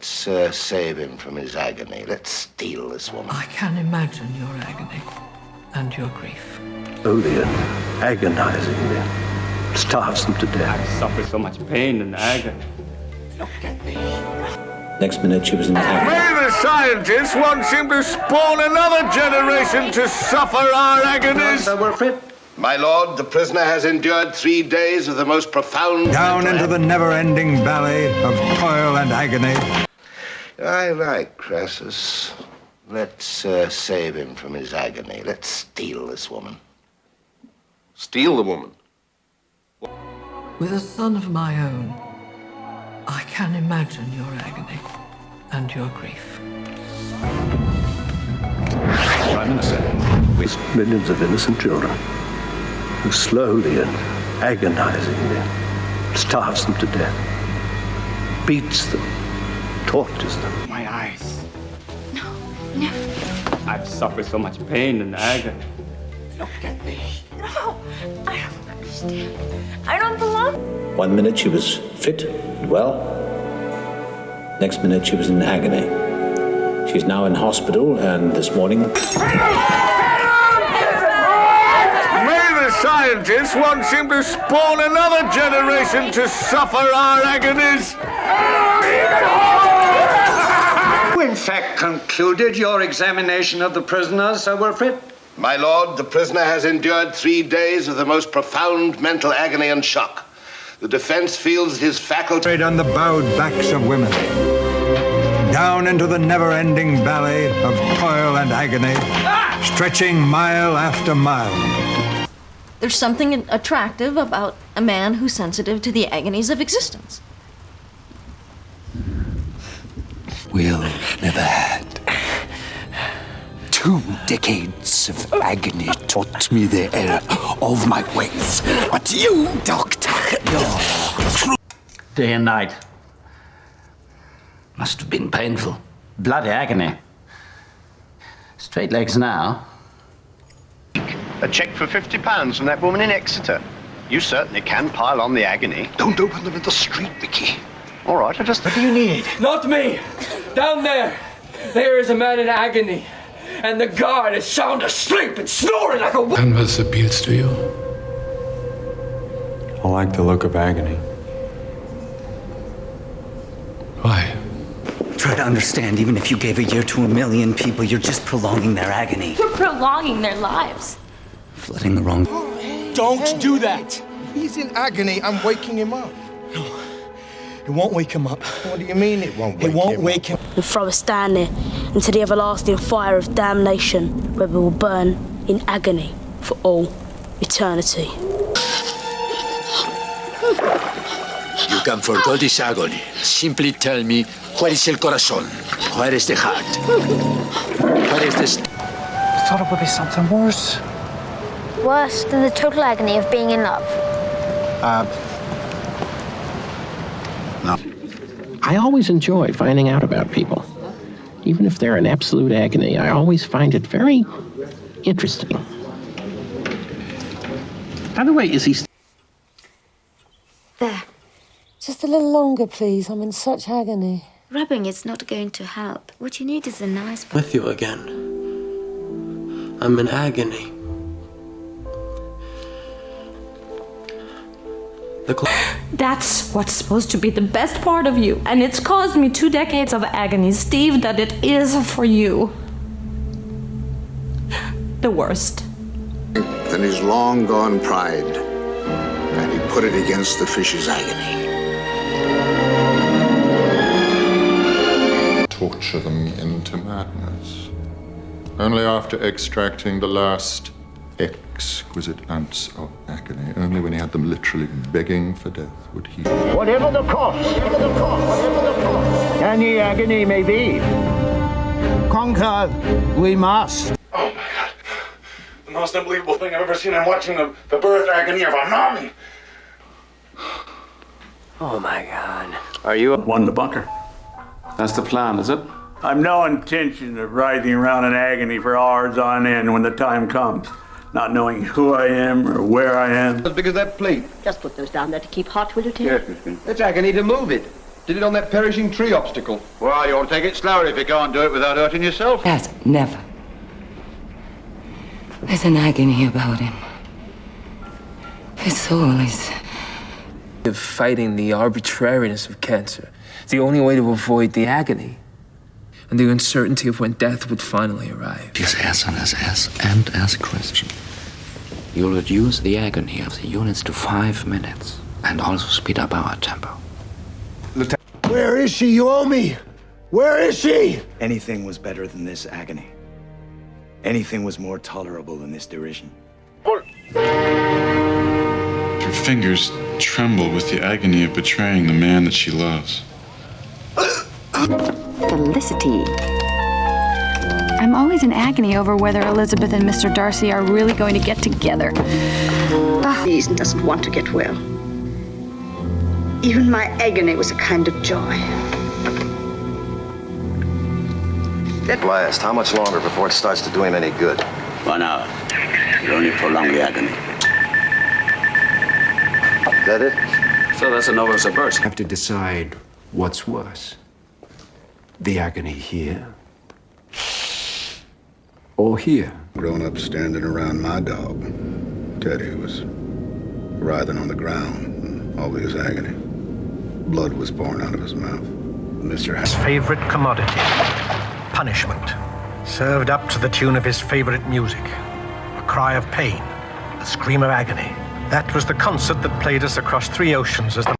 Let's save him from his agony. Let's steal this woman. I can imagine your agony and your grief. Slowly and agonizingly starves them to death. I suffer so much pain and agony. Look at me. Next minute, she was in agony. May the scientists want him to spawn another generation to suffer our agonies. Sir Wilfrid? My lord, the prisoner has endured 3 days of the most profound... Down into the never-ending valley of toil and agony. I like Crassus. Let's save him from his agony. Let's steal this woman. Steal the woman? With a son of my own, I can imagine your agony and your grief. Prime Minister, with millions of innocent children, who slowly and agonizingly starves them to death, beats them, tortures them. My eyes. No. I've suffered so much pain and agony. Look at me. No, I don't understand. I don't belong. 1 minute, she was fit and well. Next minute, she was in agony. She's now in hospital, and this morning... May the scientists want him to spawn another generation to suffer our agonies. You in fact concluded your examination of the prisoner, Sir Wilfrid? My lord, the prisoner has endured 3 days of the most profound mental agony and shock. The defense feels his faculty... On the bowed backs of women. Down into the never-ending valley of toil and agony, stretching mile after mile. There's something attractive about a man who's sensitive to the agonies of existence. Will never had. 2 decades of agony taught me the error of my ways. But you, Doctor, Day and night. Must have been painful. Bloody agony. Straight legs now. A cheque for £50 from that woman in Exeter. You certainly can pile on the agony. Don't open them in the street, Mickey. All right, I just... What do you need? Not me! Down there! There is a man in agony. And the guard is sound asleep and snoring like a... And what appeals to you? I like the look of agony. Why? Try to understand, even if you gave a year to 1 million people, you're just prolonging their agony. You're prolonging their lives. Flooding the wrong... Don't do that! He's in agony. I'm waking him up. No, it won't wake him up. What do you mean it won't wake him up? It won't wake him up. We'll throw us down there into the everlasting fire of damnation, where we will burn in agony for all eternity. You come for this agony. Simply tell me, where is el corazón? Where is the heart? Where is this? I thought it would be something worse. Worse than the total agony of being in love? No. I always enjoy finding out about people. Even if they're in absolute agony, I always find it very interesting. By the way, is he... There. Just a little longer, please. I'm in such agony. Rubbing is not going to help. What you need is a nice... With you again. I'm in agony. That's what's supposed to be the best part of you, and it's caused me 2 decades of agony, Steve, that it is for you. The worst. Than his long-gone pride, and he put it against the fish's agony. Torture them into madness. Only after extracting the last exquisite ounce of agony, only when he had them literally begging for death, would he... Whatever the cost, any agony may be, conquer we must. Oh my God. The most unbelievable thing I've ever seen. I'm watching the birth agony of a mom. Oh my God. Are you one the bunker? That's the plan, is it? I've no intention of writhing around in agony for hours on end when the time comes. Not knowing who I am or where I am. As big as that plate. Just put those down there to keep hot, will you, Tim? Yes, Miss Green. It's agony to move it. Did it on that perishing tree obstacle. Well, you ought to take it slower if you can't do it without hurting yourself. Yes, never. There's an agony about him. His soul is... Fighting the arbitrariness of cancer. The only way to avoid the agony and the uncertainty of when death would finally arrive. Yes, as an SS and as a Christian. You'll reduce the agony of the units to 5 minutes and also speed up our tempo. Where is she? You owe me! Where is she? Anything was better than this agony. Anything was more tolerable than this derision. Her fingers tremble with the agony of betraying the man that she loves. Felicity. I'm always in agony over whether Elizabeth and Mr. Darcy are really going to get together. Reason doesn't want to get well. Even my agony was a kind of joy. At last, how much longer before it starts to do him any good? 1 hour. You only prolong the agony. Is that it? So that's an over burst. Have to decide what's worse. The agony here or here. Grown up standing around my dog. Teddy was writhing on the ground in all his agony. Blood was pouring out of his mouth. Mr. His favorite commodity, punishment, served up to the tune of his favorite music. A cry of pain, a scream of agony. That was the concert that played us across 3 oceans as the